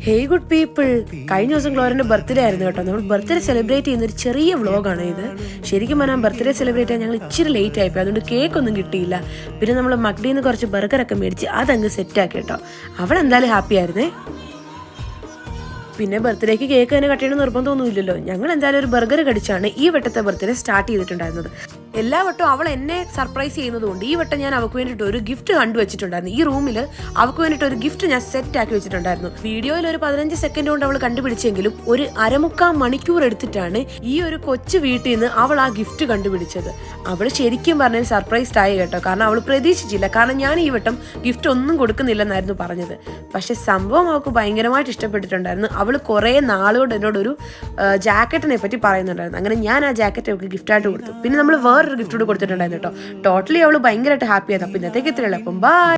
Hey good people, കഴിഞ്ഞ ദിവസം ഗ്ലോറിന്റെ birthday ആയിരുന്നു കേട്ടോ. നമ്മൾ ബർത്ത്ഡേ സെലിബ്രേറ്റ് ചെയ്യുന്ന ഒരു ചെറിയ വ്ളോഗാണ് ഇത്. ശരിക്കും പറഞ്ഞാൽ ബർത്ത്ഡേ സെലിബ്രേറ്റ് ചെയ്യാൻ ഞങ്ങൾ ഇച്ചിരി ലേറ്റ് ആയിപ്പോയി, അതുകൊണ്ട് കേക്ക് ഒന്നും കിട്ടിയില്ല. പിന്നെ നമ്മൾ മക്ഡിയിൽ നിന്ന് കുറച്ച് ബർഗറൊക്കെ മേടിച്ച് അതങ്ങ് സെറ്റാക്കി കേട്ടോ. അവളെന്തായാലും ഹാപ്പി ആയിരുന്നേ. പിന്നെ ബർത്ത്ഡേക്ക് കേക്ക് തന്നെ കട്ട് ചെയ്യണം നിർബന്ധമൊന്നുമില്ലല്ലോ. ഞങ്ങൾ എന്തായാലും ഒരു ബർഗർ കടിച്ചാണ് ഈ വട്ടത്തെ ബർത്ത്ഡേ സ്റ്റാർട്ട് ചെയ്തിട്ടുണ്ടായിരുന്നത്. എല്ലാ വട്ടവും അവൾ എന്നെ സർപ്രൈസ് ചെയ്യുന്നതുകൊണ്ട് ഈ വട്ടം ഞാൻ അവൾക്ക് വേണ്ടിയിട്ട് ഒരു ഗിഫ്റ്റ് കണ്ടുവച്ചിട്ടുണ്ടായിരുന്നു. ഈ റൂമിൽ അവൾക്ക് വേണ്ടിയിട്ട് ഒരു ഗിഫ്റ്റ് ഞാൻ സെറ്റ് ആക്കി വെച്ചിട്ടുണ്ടായിരുന്നു. വീഡിയോയിൽ ഒരു 15 സെക്കൻഡ് കൊണ്ട് അവൾ കണ്ടുപിടിച്ചെങ്കിലും ഒരു 1/4 മണിക്കൂർ എടുത്തിട്ടാണ് ഈ ഒരു കൊച്ചു വീട്ടിൽ നിന്ന് അവൾ ആ ഗിഫ്റ്റ് കണ്ടുപിടിച്ചത്. അവൾ ശരിക്കും പറഞ്ഞാൽ സർപ്രൈസ്ഡ് ആയി കേട്ടോ. കാരണം അവൾ പ്രതീക്ഷിച്ചില്ല. കാരണം ഞാൻ ഈ വട്ടം ഗിഫ്റ്റ് ഒന്നും കൊടുക്കുന്നില്ലെന്നായിരുന്നു പറഞ്ഞത്. പക്ഷെ സംഭവം അവൾക്ക് ഭയങ്കരമായിട്ട് ഇഷ്ടപ്പെട്ടിട്ടുണ്ടായിരുന്നു. അവൾ കുറേ നാളുകൊണ്ട് എന്നോടൊരു ജാക്കറ്റിനെ പറ്റി പറയുന്നുണ്ടായിരുന്നു. അങ്ങനെ ഞാൻ ആ ജാക്കറ്റ് അവൾക്ക് ഗിഫ്റ്റായിട്ട് കൊടുത്തു. പിന്നെ നമ്മൾ വേറൊരു ഗിഫ്റ്റ് കൂടെ കൊടുത്തിട്ടുണ്ടായിരുന്നു കേട്ടോ. ടോട്ടലി അവൾ ഭയങ്കരമായിട്ട് ഹാപ്പി ആയിരുന്നു. അപ്പം ഇന്നത്തേക്ക് ഇത്രയുള്ളൂ. അപ്പം ബൈ.